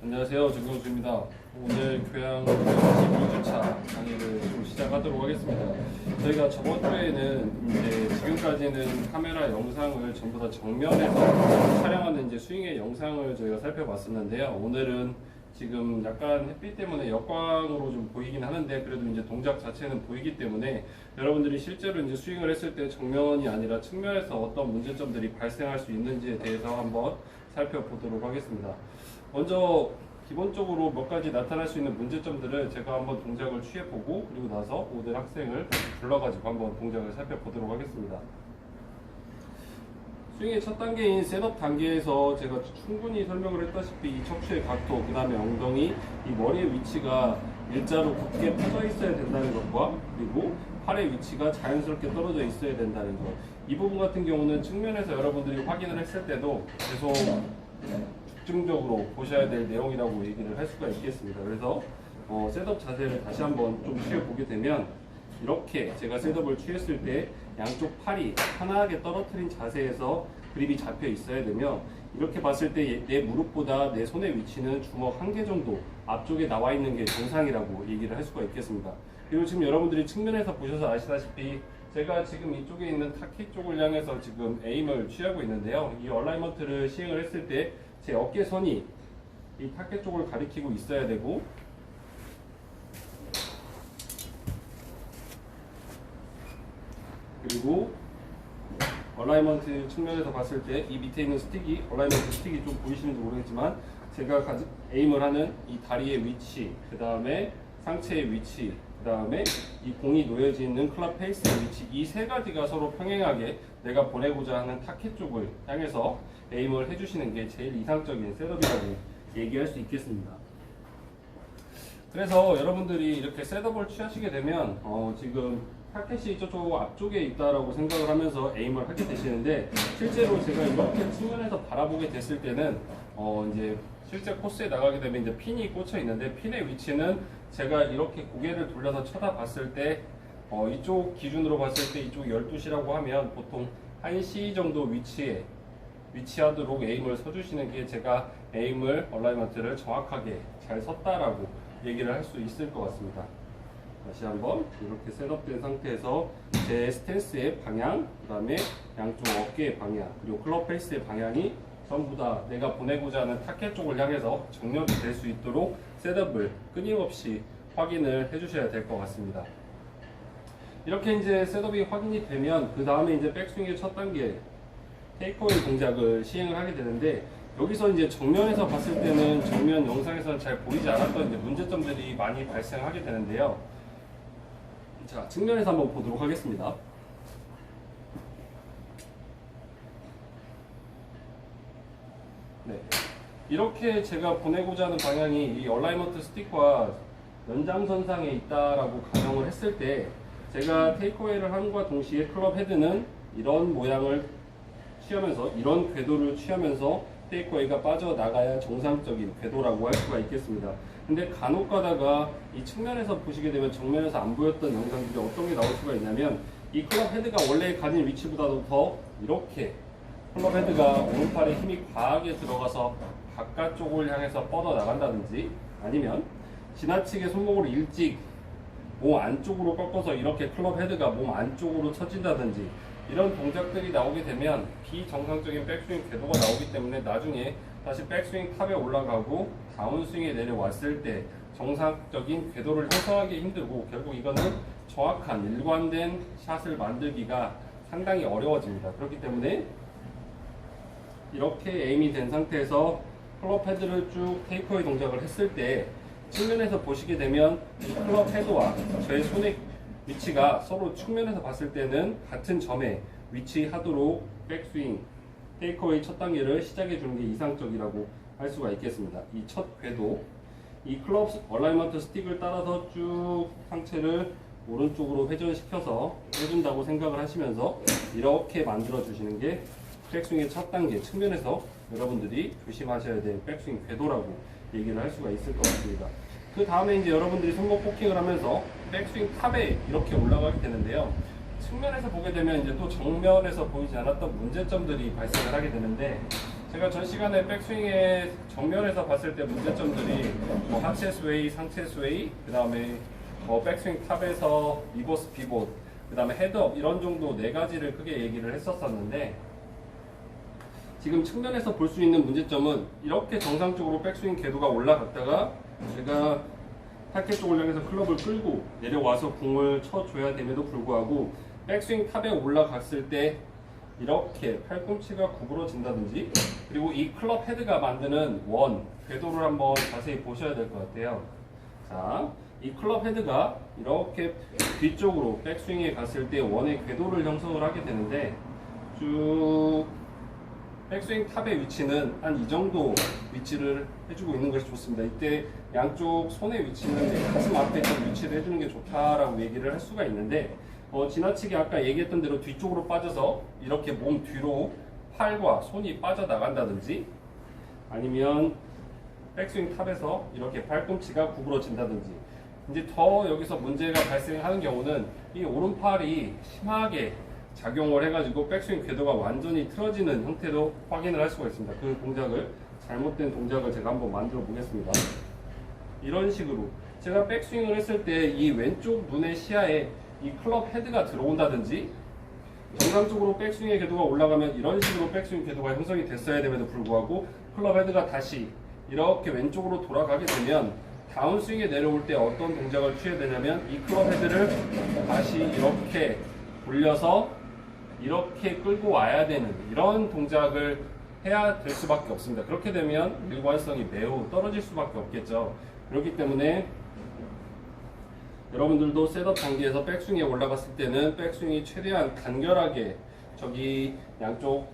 안녕하세요. 정경수입니다. 오늘 교양 22주차 강의를 좀 시작하도록 하겠습니다. 저희가 저번 주에는 이제 지금까지는 카메라 영상을 전부 다 정면에서 촬영하는 이제 스윙의 영상을 저희가 살펴봤었는데요. 오늘은 지금 약간 햇빛 때문에 역광으로 좀 보이긴 하는데 그래도 이제 동작 자체는 보이기 때문에 여러분들이 실제로 이제 스윙을 했을 때 정면이 아니라 측면에서 어떤 문제점들이 발생할 수 있는지에 대해서 한번 살펴보도록 하겠습니다. 먼저 기본적으로 몇 가지 나타날 수 있는 문제점들을 제가 한번 동작을 취해보고 그리고 나서 모든 학생을 불러가지고 한번 동작을 살펴보도록 하겠습니다. 스윙의 첫 단계인 셋업 단계에서 제가 충분히 설명을 했다시피 이 척추의 각도, 그 다음에 엉덩이, 이 머리의 위치가 일자로 굳게 펴져 있어야 된다는 것과 그리고 팔의 위치가 자연스럽게 떨어져 있어야 된다는 것. 이 부분 같은 경우는 측면에서 여러분들이 확인을 했을 때도 계속 집중적으로 보셔야 될 내용이라고 얘기를 할 수가 있겠습니다. 그래서 셋업 자세를 다시 한번 좀 취해보게 되면 이렇게 제가 셋업을 취했을 때 양쪽 팔이 편하게 떨어뜨린 자세에서 그립이 잡혀 있어야 되며 이렇게 봤을 때 내 무릎보다 내 손의 위치는 주먹 1개 정도 앞쪽에 나와 있는 게 정상이라고 얘기를 할 수가 있겠습니다. 그리고 지금 여러분들이 측면에서 보셔서 아시다시피 제가 지금 이쪽에 있는 타켓 쪽을 향해서 지금 에임을 취하고 있는데요. 이 얼라이먼트를 시행을 했을 때 제 어깨선이 이 타켓 쪽을 가리키고 있어야 되고 그리고 얼라이먼트 측면에서 봤을 때 이 밑에 있는 스틱이 얼라이먼트 스틱이 좀 보이시는지 모르겠지만 제가 에임을 하는 이 다리의 위치, 그 다음에 상체의 위치, 그 다음에 이 공이 놓여져 있는 클럽 페이스의 위치, 이 세 가지가 서로 평행하게 내가 보내고자 하는 타켓 쪽을 향해서 에임을 해주시는 게 제일 이상적인 셋업이라고 얘기할 수 있겠습니다. 그래서 여러분들이 이렇게 셋업을 취하시게 되면 지금 타켓이 저쪽 앞쪽에 있다라고 생각을 하면서 에임을 하게 되시는데 실제로 제가 이렇게 측면에서 바라보게 됐을 때는 이제 실제 코스에 나가게 되면 이제 핀이 꽂혀 있는데 핀의 위치는 제가 이렇게 고개를 돌려서 쳐다봤을 때 이쪽 기준으로 봤을 때 이쪽 12시라고 하면 보통 1시 정도 위치하도록 에임을 서주시는 게 제가 에임을 얼라이먼트를 정확하게 잘 섰다라고 얘기를 할 수 있을 것 같습니다. 다시 한번 이렇게 셋업된 상태에서 제 스탠스의 방향, 그 다음에 양쪽 어깨의 방향, 그리고 클럽 페이스의 방향이 전부 다 내가 보내고자 하는 타켓 쪽을 향해서 정렬이 될 수 있도록 셋업을 끊임없이 확인을 해주셔야 될 것 같습니다. 이렇게 이제 셋업이 확인이 되면 그 다음에 이제 백스윙의 첫 단계 테이크어웨이 동작을 시행을 하게 되는데 여기서 이제 정면에서 봤을 때는 정면 영상에서는 잘 보이지 않았던 이제 문제점들이 많이 발생하게 되는데요. 자, 측면에서 한번 보도록 하겠습니다. 네. 이렇게 제가 보내고자 하는 방향이 이 얼라이먼트 스틱과 연장선상에 있다라고 가정을 했을 때 제가 테이크어웨이를 함과 동시에 클럽 헤드는 이런 모양을 취하면서 이런 궤도를 취하면서 테이크어웨이가 빠져나가야 정상적인 궤도라고 할 수가 있겠습니다. 근데 간혹 가다가 이 측면에서 보시게 되면 정면에서 안 보였던 영상들이 어떤 게 나올 수가 있냐면 이 클럽 헤드가 원래 가진 위치보다도 더 이렇게 클럽 헤드가 오른팔에 힘이 과하게 들어가서 바깥쪽을 향해서 뻗어 나간다든지 아니면 지나치게 손목을 일찍 몸 안쪽으로 꺾어서 이렇게 클럽 헤드가 몸 안쪽으로 처진다든지 이런 동작들이 나오게 되면 비정상적인 백스윙 궤도가 나오기 때문에 나중에 다시 백스윙 탑에 올라가고 다운스윙에 내려왔을 때 정상적인 궤도를 형성하기 힘들고 결국 이거는 정확한 일관된 샷을 만들기가 상당히 어려워집니다. 그렇기 때문에 이렇게 에임이 된 상태에서 클럽 헤드를 쭉 테이크어웨이 동작을 했을 때 측면에서 보시게 되면 이 클럽 헤드와 제 손의 위치가 서로 측면에서 봤을 때는 같은 점에 위치하도록 백스윙, 테이크어웨이 첫 단계를 시작해 주는 게 이상적이라고 할 수가 있겠습니다. 이 첫 궤도, 이 클럽 얼라이먼트 스틱을 따라서 쭉 상체를 오른쪽으로 회전시켜서 해준다고 생각을 하시면서 이렇게 만들어 주시는 게 백스윙의 첫 단계, 측면에서 여러분들이 조심하셔야 될 백스윙 궤도라고 얘기를 할 수가 있을 것 같습니다. 그 다음에 이제 여러분들이 손목 포킹을 하면서 백스윙 탑에 이렇게 올라가게 되는데요. 측면에서 보게 되면 이제 또 정면에서 보이지 않았던 문제점들이 발생을 하게 되는데 제가 전 시간에 백스윙의 정면에서 봤을 때 문제점들이 뭐 하체 스웨이, 상체 스웨이, 그 다음에 백스윙 탑에서 리버스 피봇, 그 다음에 헤드업 이런 정도 네 가지를 크게 얘기를 했었었는데, 지금 측면에서 볼 수 있는 문제점은 이렇게 정상적으로 백스윙 궤도가 올라갔다가 제가 타켓 쪽을 향해서 클럽을 끌고 내려와서 공을 쳐줘야 됨에도 불구하고 백스윙 탑에 올라갔을 때 이렇게 팔꿈치가 구부러진다든지, 그리고 이 클럽 헤드가 만드는 원 궤도를 한번 자세히 보셔야 될 것 같아요. 자, 이 클럽 헤드가 이렇게 뒤쪽으로 백스윙에 갔을 때 원의 궤도를 형성을 하게 되는데, 쭉 백스윙 탑의 위치는 한 이 정도 위치를 해주고 있는 것이 좋습니다. 이때 양쪽 손의 위치는 이제 가슴 앞에 좀 위치를 해주는 게 좋다라고 얘기를 할 수가 있는데, 지나치게 아까 얘기했던 대로 뒤쪽으로 빠져서 이렇게 몸 뒤로 팔과 손이 빠져나간다든지, 아니면 백스윙 탑에서 이렇게 팔꿈치가 구부러진다든지, 이제 더 여기서 문제가 발생하는 경우는 이 오른팔이 심하게 작용을 해가지고 백스윙 궤도가 완전히 틀어지는 형태로 확인을 할 수가 있습니다. 그 동작을, 잘못된 동작을 제가 한번 만들어 보겠습니다. 이런 식으로 제가 백스윙을 했을 때 이 왼쪽 눈의 시야에 이 클럽 헤드가 들어온다든지, 정상적으로 백스윙의 궤도가 올라가면 이런 식으로 백스윙 궤도가 형성이 됐어야 됨에도 불구하고 클럽 헤드가 다시 이렇게 왼쪽으로 돌아가게 되면 다운스윙에 내려올 때 어떤 동작을 취해야 되냐면, 이 클럽 헤드를 다시 이렇게 돌려서 이렇게 끌고 와야 되는 이런 동작을 해야 될 수밖에 없습니다. 그렇게 되면 일관성이 매우 떨어질 수밖에 없겠죠. 그렇기 때문에 여러분들도 셋업 단계에서 백스윙에 올라갔을 때는 백스윙이 최대한 간결하게, 저기 양쪽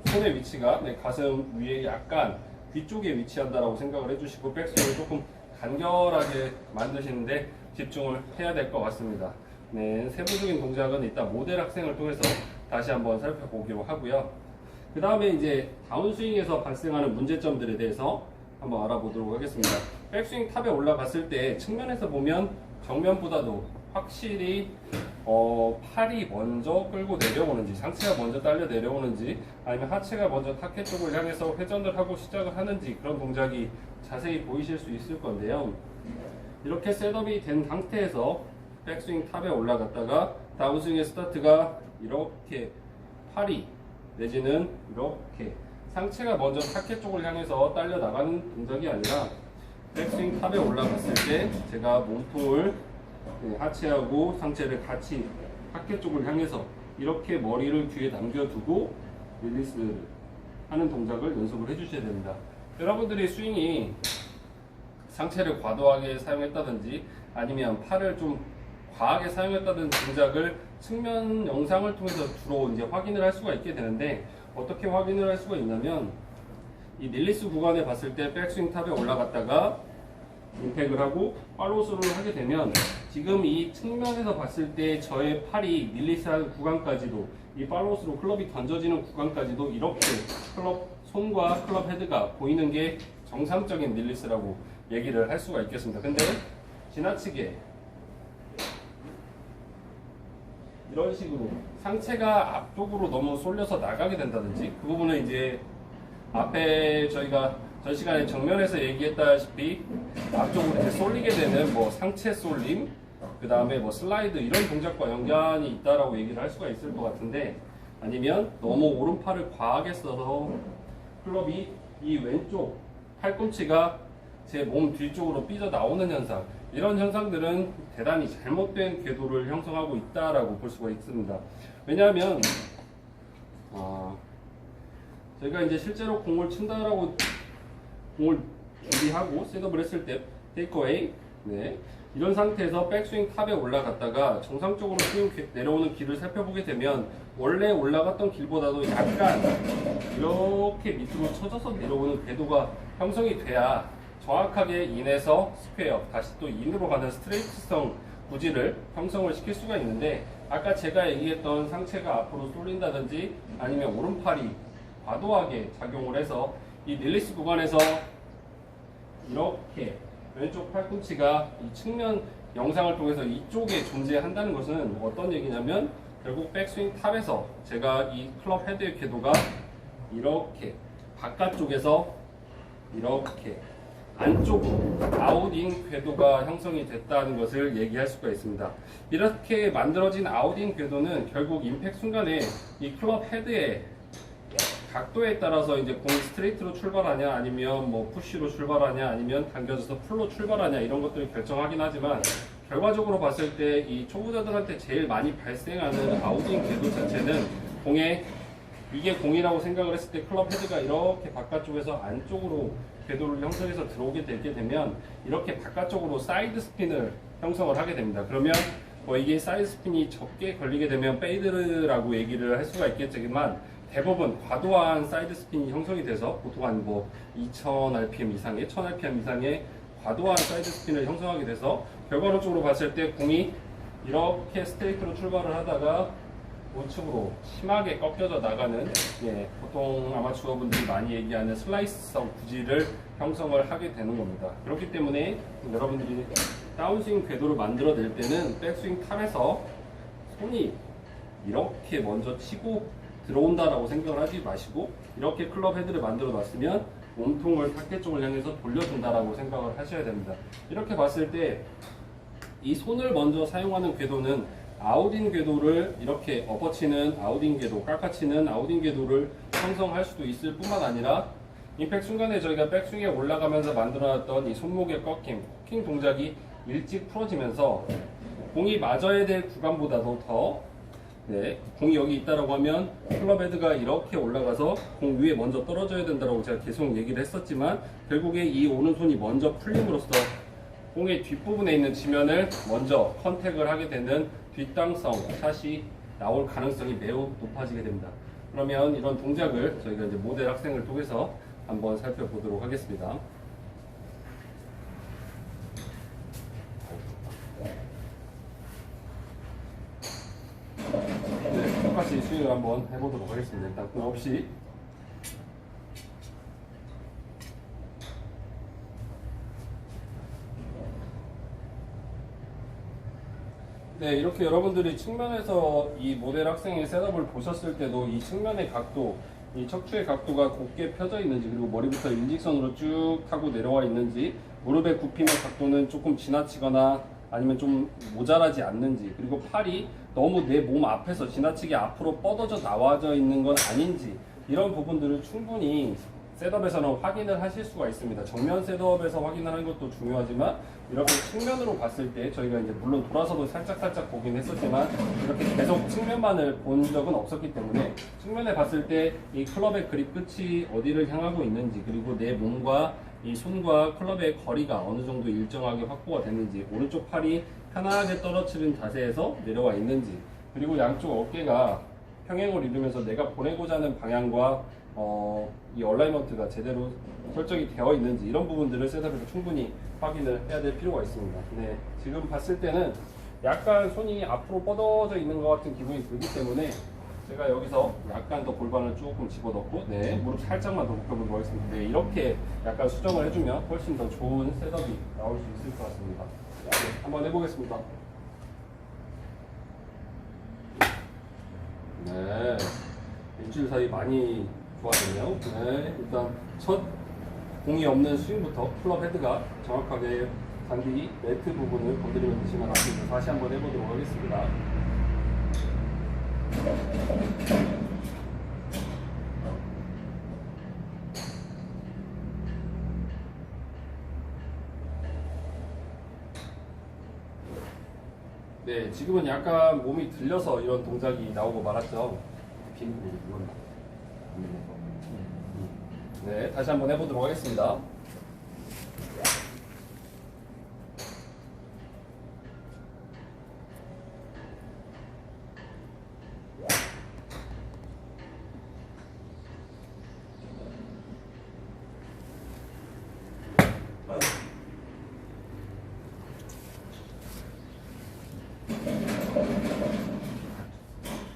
손의 위치가 내 가슴 위에 약간 뒤쪽에 위치한다라고 생각을 해주시고 백스윙을 조금 간결하게 만드시는데 집중을 해야 될 것 같습니다. 네, 세부적인 동작은 이따 모델 학생을 통해서 다시 한번 살펴보기로 하고요. 그 다음에 이제 다운스윙에서 발생하는 문제점들에 대해서 한번 알아보도록 하겠습니다. 백스윙 탑에 올라갔을 때 측면에서 보면 정면보다도 확실히 팔이 먼저 끌고 내려오는지, 상체가 먼저 딸려 내려오는지, 아니면 하체가 먼저 타켓 쪽을 향해서 회전을 하고 시작을 하는지, 그런 동작이 자세히 보이실 수 있을 건데요. 이렇게 셋업이 된 상태에서 백스윙 탑에 올라갔다가 다운스윙의 스타트가 이렇게 팔이 내지는 이렇게 상체가 먼저 타켓 쪽을 향해서 딸려 나가는 동작이 아니라, 백스윙 탑에 올라갔을 때 제가 몸통을 하체하고 상체를 같이 타켓 쪽을 향해서 이렇게 머리를 뒤에 남겨두고 릴리스 하는 동작을 연습을 해주셔야 됩니다. 여러분들이 스윙이 상체를 과도하게 사용했다든지 아니면 팔을 좀 과하게 사용했다는 동작을 측면 영상을 통해서 주로 이제 확인을 할 수가 있게 되는데, 어떻게 확인을 할 수가 있냐면, 이 릴리스 구간에 봤을 때 백스윙 탑에 올라갔다가 임팩을 하고 팔로우스루를 하게 되면, 지금 이 측면에서 봤을 때 저의 팔이 릴리스하는 구간까지도, 이 팔로우스루 클럽이 던져지는 구간까지도 이렇게 클럽 손과 클럽 헤드가 보이는 게 정상적인 릴리스라고 얘기를 할 수가 있겠습니다. 근데 지나치게 이런 식으로 상체가 앞쪽으로 너무 쏠려서 나가게 된다든지, 그 부분은 이제 앞에 저희가 전 시간에 정면에서 얘기했다시피 앞쪽으로 이제 쏠리게 되는 뭐 상체 쏠림, 그 다음에 뭐 슬라이드 이런 동작과 연관이 있다라고 얘기를 할 수가 있을 것 같은데, 아니면 너무 오른팔을 과하게 써서 클럽이 이 왼쪽 팔꿈치가 제 몸 뒤쪽으로 삐져 나오는 현상, 이런 현상들은 대단히 잘못된 궤도를 형성하고 있다라고 볼 수가 있습니다. 왜냐하면 저희가 이제 실제로 공을 친다라고 공을 준비하고 셋업을 했을 때 테이크어웨이, 네, 이런 상태에서 백스윙 탑에 올라갔다가 정상적으로 스윙 내려오는 길을 살펴보게 되면 원래 올라갔던 길보다도 약간 이렇게 밑으로 쳐져서 내려오는 궤도가 형성이 돼야 정확하게 인에서 스퀘어, 다시 또 인으로 가는 스트레이트성 구질을 형성을 시킬 수가 있는데, 아까 제가 얘기했던 상체가 앞으로 쏠린다든지 아니면 오른팔이 과도하게 작용을 해서 이 릴리스 구간에서 이렇게 왼쪽 팔꿈치가 이 측면 영상을 통해서 이쪽에 존재한다는 것은 어떤 얘기냐면, 결국 백스윙 탑에서 제가 이 클럽 헤드의 궤도가 이렇게 바깥쪽에서 이렇게 안쪽으로 아웃인 궤도가 형성이 됐다는 것을 얘기할 수가 있습니다. 이렇게 만들어진 아웃인 궤도는 결국 임팩 순간에 이 클럽 헤드의 각도에 따라서 이제 공이 스트레이트로 출발하냐 아니면 뭐 푸시로 출발하냐 아니면 당겨져서 풀로 출발하냐 이런 것들을 결정하긴 하지만 결과적으로 봤을 때 이 초보자들한테 제일 많이 발생하는 아웃인 궤도 자체는 공에 이게 공이라고 생각을 했을 때 클럽 헤드가 이렇게 바깥쪽에서 안쪽으로 궤도를 형성해서 들어오게 되게 되면 이렇게 바깥쪽으로 사이드 스핀을 형성을 하게 됩니다. 그러면 뭐 이게 사이드 스핀이 적게 걸리게 되면 페이드라고 얘기를 할 수가 있겠지만 대부분 과도한 사이드 스핀이 형성이 돼서 보통 한 뭐 2000rpm 이상의 1000rpm 이상의 과도한 사이드 스핀을 형성하게 돼서 결과론적으로 봤을 때 공이 이렇게 스트레이트로 출발을 하다가 우측으로 심하게 꺾여져 나가는 보통 아마추어 분들이 많이 얘기하는 슬라이스성 구질을 형성을 하게 되는 겁니다. 그렇기 때문에 여러분들이 다운스윙 궤도를 만들어낼 때는 백스윙 탑에서 손이 이렇게 먼저 치고 들어온다라고 생각을 하지 마시고 이렇게 클럽 헤드를 만들어 놨으면 몸통을 타겟 쪽을 향해서 돌려준다라고 생각을 하셔야 됩니다. 이렇게 봤을 때 이 손을 먼저 사용하는 궤도는 아웃인 궤도를 이렇게 엎어치는 아웃인 궤도, 깎아치는 아웃인 궤도를 형성할 수도 있을 뿐만 아니라 임팩 순간에 저희가 백스윙에 올라가면서 만들어놨던 이 손목의 꺾임, 코킹 동작이 일찍 풀어지면서 공이 맞아야 될 구간보다도 더 공이 여기 있다라고 하면 클럽 헤드가 이렇게 올라가서 공 위에 먼저 떨어져야 된다고 제가 계속 얘기를 했었지만 결국에 이 오른손이 먼저 풀림으로써 공의 뒷부분에 있는 지면을 먼저 컨택을 하게 되는 뒷땅성 샷이 나올 가능성이 매우 높아지게 됩니다. 그러면 이런 동작을 저희가 이제 모델 학생을 통해서 한번 살펴보도록 하겠습니다. 네, 똑같이 스윙을 한번 해보도록 하겠습니다. 일단 공 없이. 네, 이렇게 여러분들이 측면에서 이 모델 학생의 셋업을 보셨을 때도 이 측면의 각도, 이 척추의 각도가 곧게 펴져 있는지 그리고 머리부터 일직선으로 쭉 타고 내려와 있는지 무릎의 굽힘의 각도는 조금 지나치거나 아니면 좀 모자라지 않는지 그리고 팔이 너무 내 몸 앞에서 지나치게 앞으로 뻗어져 나와져 있는 건 아닌지 이런 부분들을 충분히 셋업에서는 확인을 하실 수가 있습니다. 정면 셋업에서 확인하는 것도 중요하지만 이렇게 측면으로 봤을 때 저희가 이제 물론 돌아서도 살짝 보긴 했었지만 이렇게 계속 측면만을 본 적은 없었기 때문에 측면에 봤을 때 이 클럽의 그립 끝이 어디를 향하고 있는지 그리고 내 몸과 이 손과 클럽의 거리가 어느 정도 일정하게 확보가 됐는지 오른쪽 팔이 편안하게 떨어뜨린 자세에서 내려와 있는지 그리고 양쪽 어깨가 평행을 이루면서 내가 보내고자 하는 방향과 이 얼라이먼트가 제대로 설정이 되어 있는지 이런 부분들을 셋업에서 충분히 확인을 해야 될 필요가 있습니다. 네, 지금 봤을 때는 약간 손이 앞으로 뻗어져 있는 것 같은 기분이 들기 때문에 제가 여기서 약간 더 골반을 조금 집어넣고 무릎 살짝만 더 굽혀보도록 하겠습니다. 네, 이렇게 약간 수정을 해주면 훨씬 더 좋은 셋업이 나올 수 있을 것 같습니다. 네, 한번 해보겠습니다. 네, 일주일 사이 많이 좋아졌네요. 네, 일단 첫 공이 없는 스윙부터 클럽 헤드가 정확하게 잔디 매트 부분을 건드리면 되시는 것 같습니다. 다시 한번 해보도록 하겠습니다. 네, 지금은 약간 몸이 들려서 이런 동작이 나오고 말았죠. 네, 다시 한번 해보도록 하겠습니다.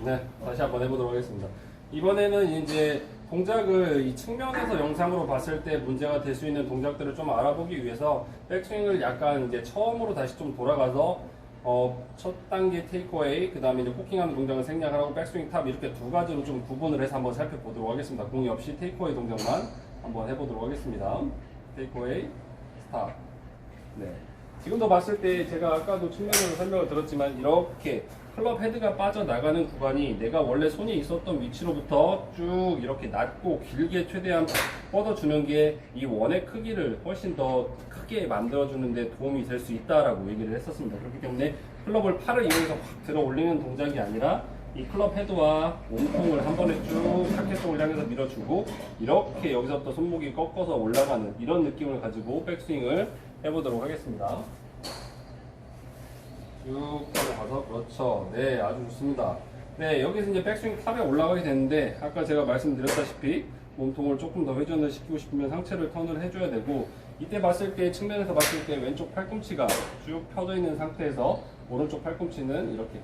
네, 다시 한번 해보도록 하겠습니다. 이번에는 이제 동작을 이 측면에서 영상으로 봤을 때 문제가 될 수 있는 동작들을 좀 알아보기 위해서 백스윙을 약간 이제 처음으로 다시 좀 돌아가서 첫 단계 테이크어웨이, 그 다음에 이제 코킹하는 동작을 생략을 하고 백스윙 탑 이렇게 두 가지로 좀 구분을 해서 한번 살펴보도록 하겠습니다. 공이 없이 테이크어웨이 동작만 한번 해보도록 하겠습니다. 테이크어웨이, 스탑. 네. 지금도 봤을 때 제가 아까도 측면으로 설명을 들었지만 이렇게 클럽 헤드가 빠져나가는 구간이 내가 원래 손이 있었던 위치로부터 쭉 이렇게 낮고 길게 최대한 뻗어주는 게 이 원의 크기를 훨씬 더 크게 만들어주는데 도움이 될 수 있다라고 얘기를 했었습니다. 그렇기 때문에 클럽을 팔을 이용해서 확 들어 올리는 동작이 아니라 이 클럽 헤드와 몸통을 한 번에 쭉 타켓 쪽을 향해서 밀어주고 이렇게 여기서부터 손목이 꺾어서 올라가는 이런 느낌을 가지고 백스윙을 해보도록 하겠습니다. 쭉 가서 그렇죠. 네, 아주 좋습니다. 네, 여기서 이제 백스윙 탑에 올라가게 되는데 아까 제가 말씀드렸다시피 몸통을 조금 더 회전을 시키고 싶으면 상체를 턴을 해줘야 되고 이때 봤을 때 측면에서 봤을 때 왼쪽 팔꿈치가 쭉 펴져 있는 상태에서 오른쪽 팔꿈치는 이렇게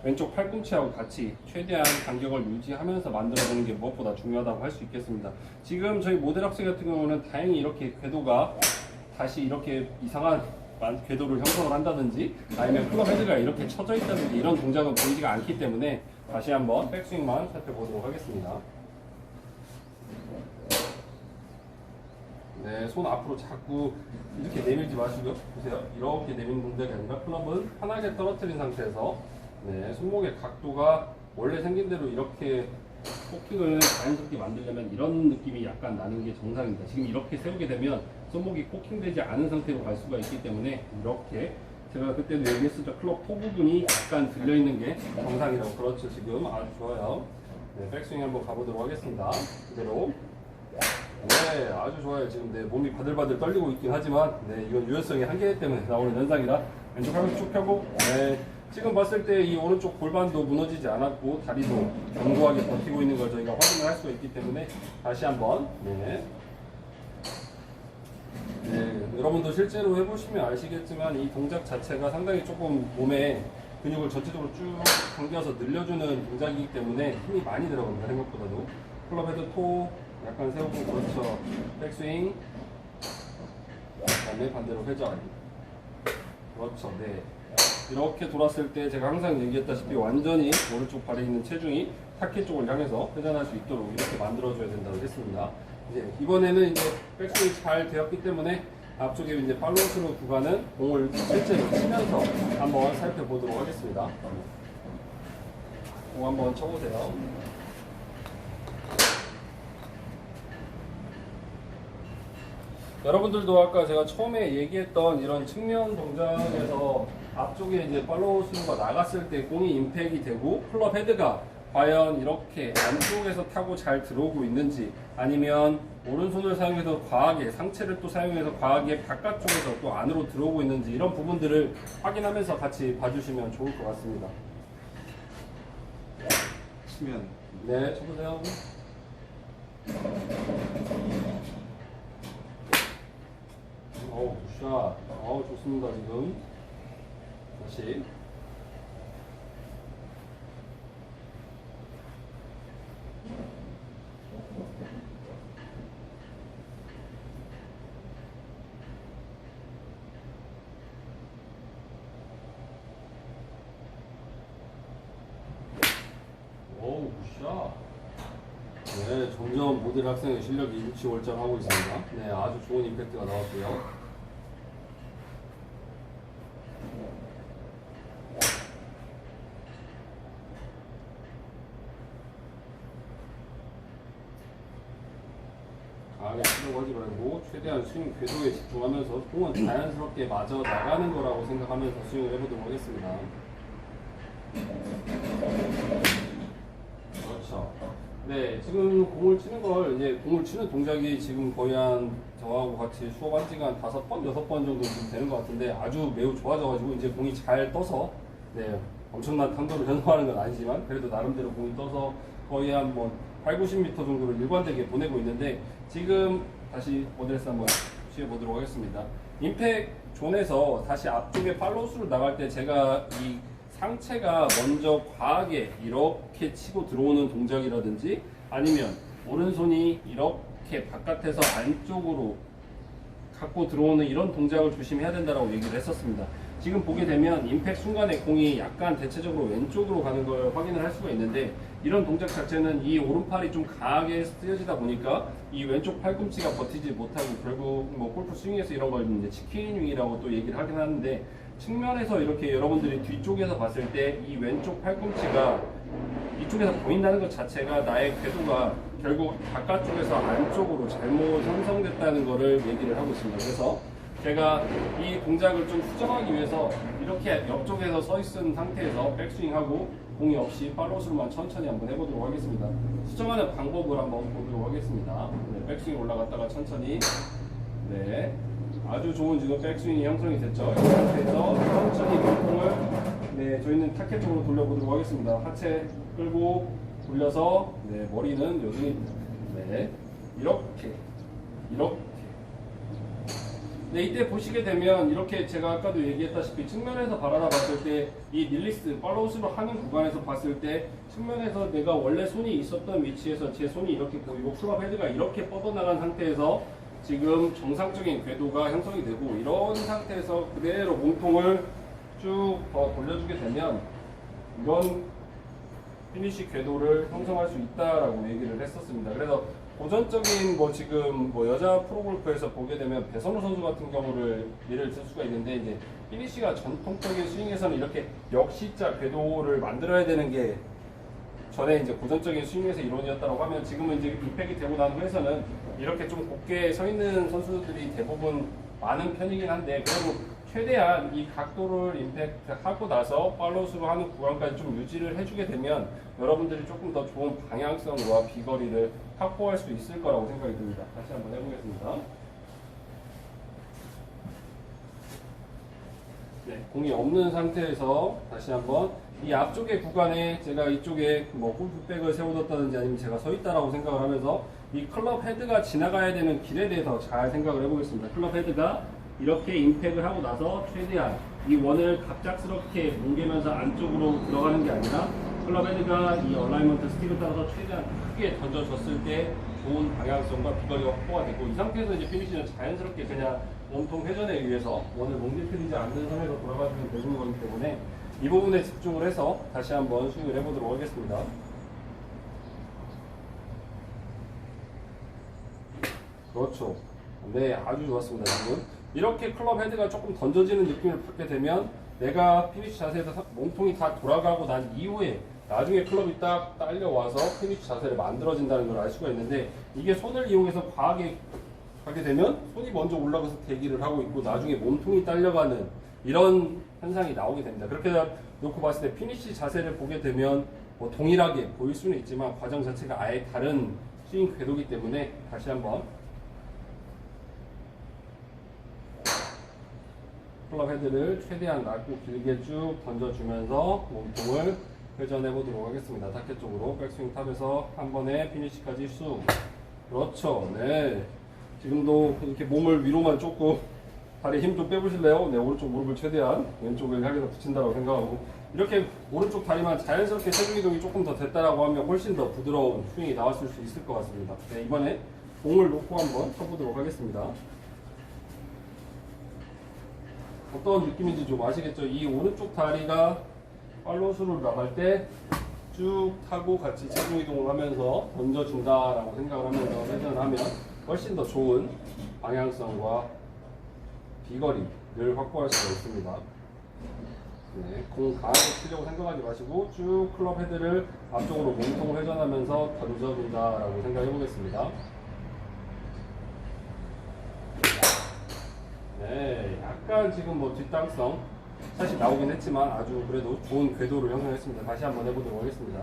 왼쪽 팔꿈치하고 같이 최대한 간격을 유지하면서 만들어주는 게 무엇보다 중요하다고 할 수 있겠습니다. 지금 저희 모델 학생 같은 경우는 다행히 이렇게 궤도가 다시 이렇게 이상한 궤도를 형성을 한다든지 아니면 클럽 헤드가 이렇게 쳐져 있다든지 이런 동작은 보이지가 않기 때문에 다시 한번 백스윙만 살펴보도록 하겠습니다. 네, 손 앞으로 자꾸 이렇게 내밀지 마시고요. 보세요. 이렇게 내미는 동작이 아니라 클럽은 편하게 떨어뜨린 상태에서 네, 손목의 각도가 원래 생긴 대로 이렇게 코킹을 자연스럽게 만들려면 이런 느낌이 약간 나는 게 정상입니다. 지금 이렇게 세우게 되면 손목이 코킹되지 않은 상태로 갈 수가 있기 때문에 이렇게 제가 그때도 얘기했었죠. 클럽 포 부분이 약간 들려있는 게 정상이라고. 그렇죠. 지금 아주 좋아요. 네, 백스윙 한번 가보도록 하겠습니다. 그대로. 네, 아주 좋아요. 지금 내 몸이 바들바들 떨리고 있긴 하지만 네, 이건 유연성의 한계 때문에 나오는 현상이라 왼쪽 팔을 쭉 펴고 네, 지금 봤을 때 이 오른쪽 골반도 무너지지 않았고 다리도 견고하게 버티고 있는 걸 저희가 확인을 할 수가 있기 때문에 다시 한번 네. 네, 여러분도 실제로 해보시면 아시겠지만 이 동작 자체가 상당히 조금 몸에 근육을 전체적으로 쭉 당겨서 늘려주는 동작이기 때문에 힘이 많이 들어갑니다. 생각보다도. 클럽 헤드 토 약간 세우고 그렇죠. 백스윙 그다음에 반대로 회전 그렇죠. 네. 이렇게 돌았을 때 제가 항상 얘기했다시피 완전히 오른쪽 발에 있는 체중이 타켓 쪽을 향해서 회전할 수 있도록 이렇게 만들어줘야 된다고 했습니다. 이제 이번에는 이제 백스윙이 잘 되었기 때문에 앞쪽에 이제 팔로우스루 구간은 공을 실제로 치면서 한번 살펴보도록 하겠습니다. 공 한번 쳐보세요. 여러분들도 아까 제가 처음에 얘기했던 이런 측면 동작에서 앞쪽에 이제 팔로우 스루가 나갔을 때 공이 임팩이 되고 클럽 헤드가 과연 이렇게 안쪽에서 타고 잘 들어오고 있는지 아니면 오른손을 사용해서 과하게 상체를 또 사용해서 과하게 바깥쪽에서 또 안으로 들어오고 있는지 이런 부분들을 확인하면서 같이 봐주시면 좋을 것 같습니다. 치면 네, 쳐보세요. 굿샷. 좋습니다, 지금. 다시. 굿샷. 네, 점점 모델 학생의 실력이 일취월장하고 있습니다. 네, 아주 좋은 임팩트가 나왔고요. 강하게 치려고 하지 말고 최대한 스윙 궤도에 집중하면서 공은 자연스럽게 맞아 나가는 거라고 생각하면서 스윙을 해보도록 하겠습니다. 그렇죠. 네, 지금 공을 치는 걸 이제 공을 치는 동작이 지금 거의 한 저하고 같이 수업한 지가 한 5번, 6번 정도 지금 되는 것 같은데 아주 매우 좋아져가지고 이제 공이 잘 떠서 네, 엄청난 탄도를 전송하는 건 아니지만 그래도 나름대로 공이 떠서 거의 한 뭐 8, 90m 정도를 일관되게 보내고 있는데 지금 다시 모델스 한번 취해보도록 하겠습니다. 임팩 존에서 다시 앞쪽에 팔로우스로 나갈 때 제가 이 상체가 먼저 과하게 이렇게 치고 들어오는 동작이라든지 아니면 오른손이 이렇게 바깥에서 안쪽으로 갖고 들어오는 이런 동작을 조심해야 된다고 얘기를 했었습니다. 지금 보게 되면 임팩 순간에 공이 약간 대체적으로 왼쪽으로 가는 걸 확인을 할 수가 있는데, 이런 동작 자체는 이 오른팔이 좀 강하게 쓰여지다 보니까 이 왼쪽 팔꿈치가 버티지 못하고 결국 뭐 골프 스윙에서 이런 걸 이제 치킨윙이라고 또 얘기를 하긴 하는데, 측면에서 이렇게 여러분들이 뒤쪽에서 봤을 때 이 왼쪽 팔꿈치가 이쪽에서 보인다는 것 자체가 나의 궤도가 결국 바깥쪽에서 안쪽으로 잘못 형성됐다는 것을 얘기를 하고 있습니다. 그래서 제가 이 동작을 좀 수정하기 위해서 이렇게 옆쪽에서 서 있은 상태에서 백스윙하고 공이 없이 팔로우스루만 천천히 한번 해보도록 하겠습니다. 수정하는 방법을 한번 보도록 하겠습니다. 네, 백스윙 올라갔다가 천천히, 네, 아주 좋은 지금 백스윙이 형성이 됐죠. 이 상태에서 천천히 몸통을, 네, 저희는 타켓 쪽으로 돌려보도록 하겠습니다. 하체 끌고 돌려서, 네, 머리는 여기, 네, 이렇게. 네, 이때 보시게 되면 이렇게 제가 아까도 얘기했다시피 측면에서 바라다 봤을 때 이 릴리스, 팔로우스로 하는 구간에서 봤을 때 측면에서 내가 원래 손이 있었던 위치에서 제 손이 이렇게 보이고 클럽 헤드가 이렇게 뻗어나간 상태에서 지금 정상적인 궤도가 형성이 되고, 이런 상태에서 그대로 몸통을 쭉 더 돌려주게 되면 이런 피니시 궤도를 형성할 수 있다라고 얘기를 했었습니다. 그래서 고전적인 지금 여자 프로골프에서 보게 되면 배선우 선수 같은 경우를 예를 들 수가 있는데, 이제 피니시가 전통적인 스윙에서는 이렇게 역시자 궤도를 만들어야 되는 게 전에 이제 고전적인 스윙에서 이론이었다고 하면, 지금은 이제 임팩이 되고 난 후에서는 이렇게 좀 곱게 서 있는 선수들이 대부분 많은 편이긴 한데, 그래도 최대한 이 각도를 임팩트하고 나서 팔로우스로 하는 구간까지 좀 유지를 해주게 되면 여러분들이 조금 더 좋은 방향성과 비거리를 확보할 수 있을 거라고 생각이 듭니다. 다시 한번 해보겠습니다. 네, 공이 없는 상태에서 다시 한번 이 앞쪽의 구간에 제가 이쪽에 골프백을 세워뒀다든지 아니면 제가 서 있다라고 생각을 하면서 이 클럽 헤드가 지나가야 되는 길에 대해서 잘 생각을 해보겠습니다. 클럽 헤드가 이렇게 임팩을 하고 나서 최대한 이 원을 갑작스럽게 뭉개면서 안쪽으로 들어가는 게 아니라 클럽 헤드가 이 얼라이먼트 스틱을 따라서 최대한 크게 던져줬을 때 좋은 방향성과 비거리가 확보가 되고, 이 상태에서 이제 피니시는 자연스럽게 그냥 몸통 회전에 의해서 원을 뭉개뜨리지 않는 선에서 돌아가시면 되는 거기 때문에 이 부분에 집중을 해서 다시 한번 스윙을 해보도록 하겠습니다. 그렇죠. 네, 아주 좋았습니다. 지금 이렇게 클럽 헤드가 조금 던져지는 느낌을 받게 되면 내가 피니시 자세에서 몸통이 다 돌아가고 난 이후에 나중에 클럽이 딱 딸려와서 피니시 자세를 만들어진다는 걸 알 수가 있는데, 이게 손을 이용해서 과하게 하게 되면 손이 먼저 올라가서 대기를 하고 있고 나중에 몸통이 딸려가는 이런 현상이 나오게 됩니다. 그렇게 놓고 봤을 때 피니시 자세를 보게 되면 동일하게 보일 수는 있지만 과정 자체가 아예 다른 스윙 궤도이기 때문에 다시 한번 클럽 헤드를 최대한 낮고 길게 쭉 던져주면서 몸통을 회전해 보도록 하겠습니다. 타켓 쪽으로 백스윙 탑에서 한 번에 피니시까지 쑥. 그렇죠. 네. 지금도 이렇게 몸을 위로만 조금 다리 힘 좀 빼보실래요? 네, 오른쪽 무릎을 최대한 왼쪽을 향해서 붙인다고 생각하고, 이렇게 오른쪽 다리만 자연스럽게 체중 이동이 조금 더 됐다라고 하면 훨씬 더 부드러운 스윙이 나왔을 수 있을 것 같습니다. 네, 이번에 공을 놓고 한번 쳐보도록 하겠습니다. 어떤 느낌인지 좀 아시겠죠? 이 오른쪽 다리가 팔로우스로 나갈 때 쭉 타고 같이 체중 이동을 하면서 던져준다라고 생각을 하면서 회전을 하면 훨씬 더 좋은 방향성과 비거리를 확보할 수가 있습니다. 네, 공 강하게 치려고 생각하지 마시고 쭉 클럽 헤드를 앞쪽으로 몸통을 회전하면서 던져준다라고 생각해 보겠습니다. 네, 약간 지금 뒷땅성 사실 나오긴 했지만 아주 그래도 좋은 궤도를 형성했습니다. 다시 한번 해보도록 하겠습니다.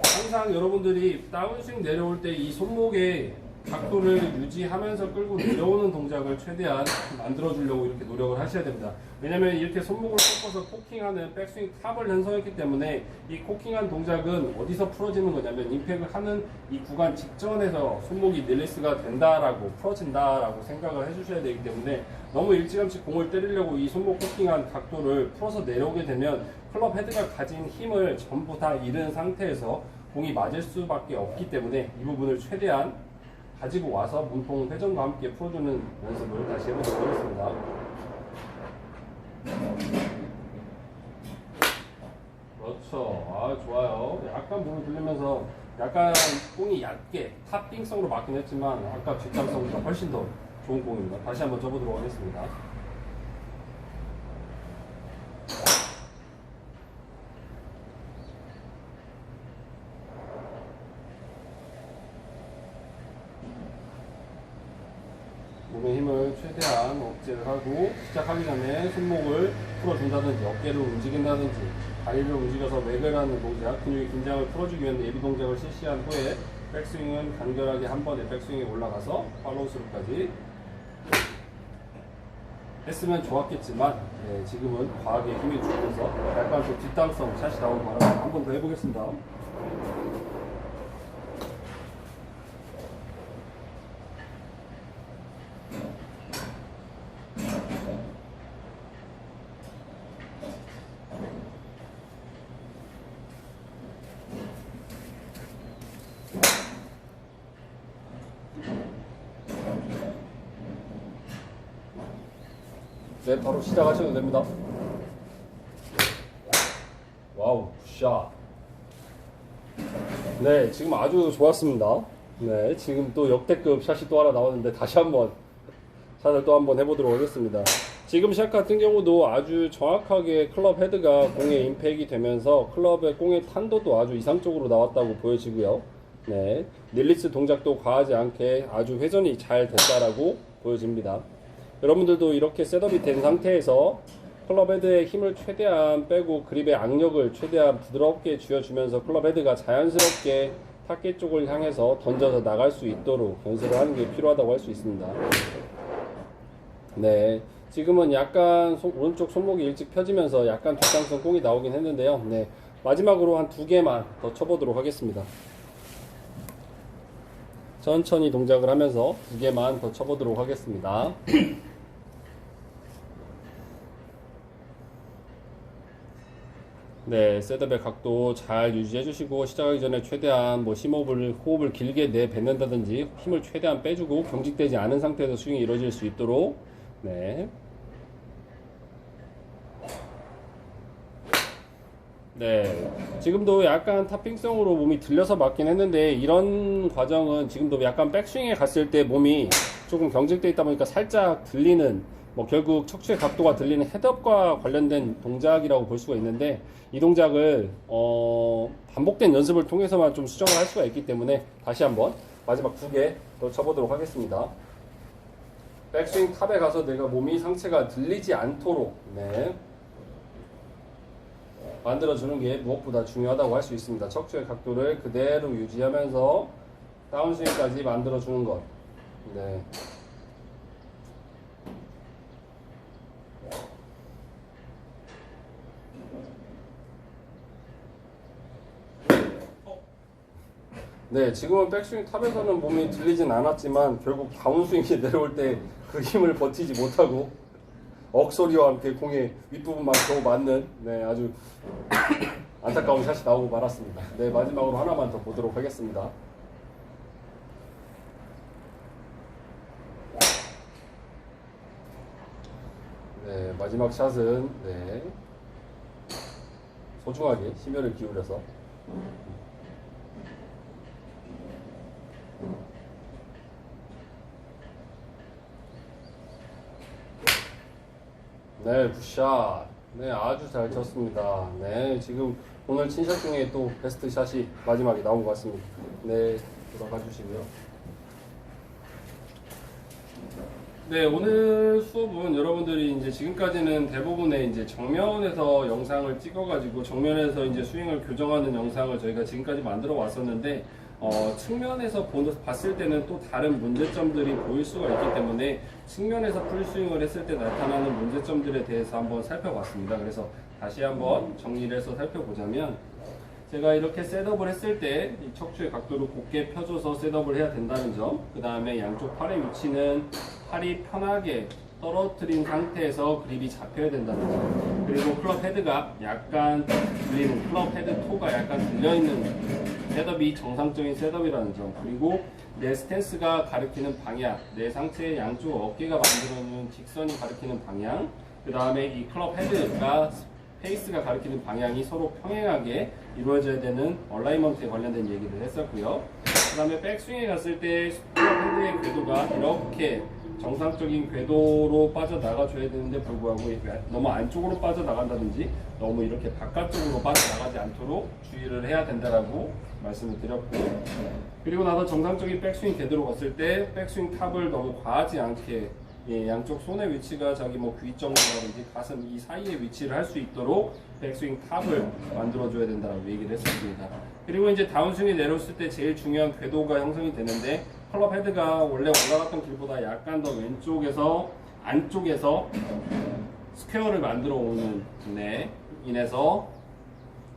항상 여러분들이 다운스윙 내려올 때 이 손목의 각도를 유지하면서 끌고 내려오는 동작을 최대한 만들어주려고 이렇게 노력을 하셔야 됩니다. 왜냐면 이렇게 손목을 꺾어서 코킹하는 백스윙 탑을 형성했기 때문에 이 코킹한 동작은 어디서 풀어지는 거냐면 임팩을 하는 이 구간 직전에서 손목이 릴리스가 된다라고 풀어진다라고 생각을 해주셔야 되기 때문에 너무 일찌감치 공을 때리려고 이 손목 코킹한 각도를 풀어서 내려오게 되면 클럽 헤드가 가진 힘을 전부 다 잃은 상태에서 공이 맞을 수밖에 없기 때문에 이 부분을 최대한 가지고 와서 몸통 회전과 함께 풀어주는 연습을 다시 해보도록 하겠습니다. 좋아요. 약간 몸을 돌리면서 약간 공이 얇게 탑빙성으로 맞긴 했지만 아까 뒷땅성보다 훨씬 더 좋은 공입니다. 다시 한번 쳐보도록 하겠습니다. 몸의 힘을 최대한 억제를 하고 시작하기 전에 손목을 풀어준다든지 어깨를 움직인다든지 다리를 움직여서 외근 하는 동작, 근육의 긴장을 풀어주기 위한 예비 동작을 실시한 후에 백스윙은 간결하게 한 번에 백스윙에 올라가서 팔로우스루까지 했으면 좋았겠지만 지금은 과하게 힘이 줄면서 약간 좀 뒷땅성 샷이 나오고 말아서 한 번 더 해보겠습니다. 네, 바로 시작하셔도 됩니다. 와우, 샷. 네, 지금 아주 좋았습니다. 네, 지금 또 역대급 샷이 또 하나 나왔는데 다시 한번 샷을 또 한번 해보도록 하겠습니다. 지금 샷 같은 경우도 아주 정확하게 클럽 헤드가 공에 임팩이 되면서 클럽의 공의 탄도도 아주 이상적으로 나왔다고 보여지고요. 네, 릴리스 동작도 과하지 않게 아주 회전이 잘 됐다라고 보여집니다. 여러분들도 이렇게 셋업이 된 상태에서 클럽 헤드의 힘을 최대한 빼고 그립의 악력을 최대한 부드럽게 쥐어주면서 클럽 헤드가 자연스럽게 타겟 쪽을 향해서 던져서 나갈 수 있도록 연습을 하는 게 필요하다고 할 수 있습니다. 네, 지금은 약간 오른쪽 손목이 일찍 펴지면서 약간 뒷땅성 공이 나오긴 했는데요. 네, 마지막으로 한 2개만 더 쳐보도록 하겠습니다. 천천히 동작을 하면서 2개만 더 쳐보도록 하겠습니다. 네, 셋업의 각도 잘 유지해 주시고 시작하기 전에 최대한 뭐 호흡을 길게 내뱉는다든지 힘을 최대한 빼주고 경직되지 않은 상태에서 스윙이 이루어질 수 있도록. 네. 네, 지금도 약간 탑핑성으로 몸이 들려서 맞긴 했는데 이런 과정은 지금도 약간 백스윙에 갔을 때 몸이 조금 경직되어 있다 보니까 살짝 들리는, 뭐 결국 척추의 각도가 들리는 헤드업과 관련된 동작이라고 볼 수가 있는데 이 동작을 반복된 연습을 통해서만 좀 수정을 할 수가 있기 때문에 다시 한번 마지막 2개 더 쳐보도록 하겠습니다. 백스윙 탑에 가서 내가 몸이 상체가 들리지 않도록 만들어주는 게 무엇보다 중요하다고 할 수 있습니다. 척추의 각도를 그대로 유지하면서 다운스윙까지 만들어주는 것. 네. 네, 지금은 백스윙 탑에서는 몸이 들리진 않았지만 결국 다운스윙이 내려올 때 그 힘을 버티지 못하고 억소리와 함께 공의 윗부분만 겨우 맞는 아주 안타까운 샷이 나오고 말았습니다. 네, 마지막으로 하나만 더 보도록 하겠습니다. 네, 마지막 샷은 소중하게 심혈을 기울여서 네, 굿샷. 네, 아주 잘 쳤습니다. 네, 지금 오늘 친샷 중에 또 베스트 샷이 마지막에 나온 것 같습니다. 네, 돌아가 주시고요. 네, 오늘 수업은 여러분들이 이제 지금까지는 대부분의 이제 정면에서 영상을 찍어가지고 정면에서 이제 스윙을 교정하는 영상을 저희가 지금까지 만들어 왔었는데 측면에서 봤을 때는 또 다른 문제점들이 보일 수가 있기 때문에 측면에서 풀스윙을 했을 때 나타나는 문제점들에 대해서 한번 살펴봤습니다. 그래서 다시 한번 정리를 해서 살펴보자면 제가 이렇게 셋업을 했을 때 이 척추의 각도를 곧게 펴줘서 셋업을 해야 된다는 점, 그 다음에 양쪽 팔의 위치는 팔이 편하게 떨어뜨린 상태에서 그립이 잡혀야 된다는 점, 그리고 클럽 헤드가 약간 들리는, 클럽 헤드 토가 약간 들려있는 셋업이 정상적인 셋업이라는 점, 그리고 내 스탠스가 가리키는 방향, 내 상체의 양쪽 어깨가 만들어주는 직선이 가리키는 방향, 그 다음에 이 클럽 헤드가 페이스가 가리키는 방향이 서로 평행하게 이루어져야 되는 얼라이먼트에 관련된 얘기를 했었고요. 그 다음에 백스윙에 갔을 때 핸드의 궤도가 이렇게 정상적인 궤도로 빠져나가줘야 되는데 불구하고 너무 안쪽으로 빠져나간다든지 너무 이렇게 바깥쪽으로 빠져나가지 않도록 주의를 해야 된다라고 말씀을 드렸고, 그리고 나서 정상적인 백스윙 궤도로 갔을 때 백스윙 탑을 너무 과하지 않게 양쪽 손의 위치가 자기 뭐 귀 정도라든지 가슴 이 사이에 위치를 할 수 있도록 백스윙 탑을 만들어줘야 된다라고 얘기를 했었습니다. 그리고 이제 다운스윙이 내려왔을 때 제일 중요한 궤도가 형성이 되는데, 클럽 헤드가 원래 올라갔던 길보다 약간 더 왼쪽에서 안쪽에서 스퀘어를 만들어 오는 네, 인해서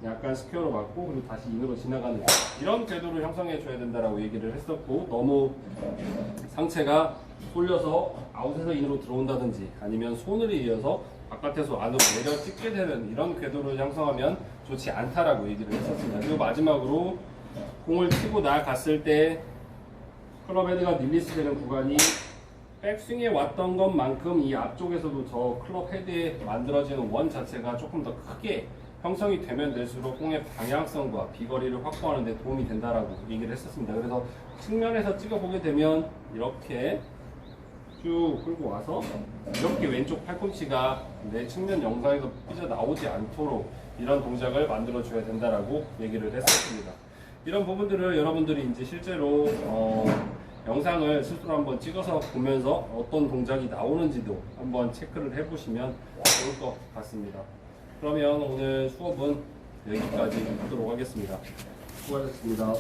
약간 스퀘어로 맞고 그리고 다시 인으로 지나가는 이런 궤도를 형성해 줘야 된다라고 얘기를 했었고, 너무 상체가 쏠려서 아웃에서 인으로 들어온다든지 아니면 손을 이어서 바깥에서 안으로 내려 찍게 되는 이런 궤도를 형성하면 좋지 않다라고 얘기를 했었습니다. 그리고 마지막으로 공을 치고 나갔을 때 클럽 헤드가 릴리스 되는 구간이 백스윙에 왔던 것만큼 이 앞쪽에서도 저 클럽 헤드에 만들어지는 원 자체가 조금 더 크게 형성이 되면 될수록 공의 방향성과 비거리를 확보하는 데 도움이 된다라고 얘기를 했었습니다. 그래서 측면에서 찍어보게 되면 이렇게 쭉 끌고 와서 이렇게 왼쪽 팔꿈치가 내 측면 영상에서 삐져나오지 않도록 이런 동작을 만들어 줘야 된다라고 얘기를 했었습니다. 이런 부분들을 여러분들이 이제 실제로 영상을 스스로 한번 찍어서 보면서 어떤 동작이 나오는지도 한번 체크를 해보시면 좋을 것 같습니다. 그러면 오늘 수업은 여기까지 하도록 하겠습니다. 수고하셨습니다.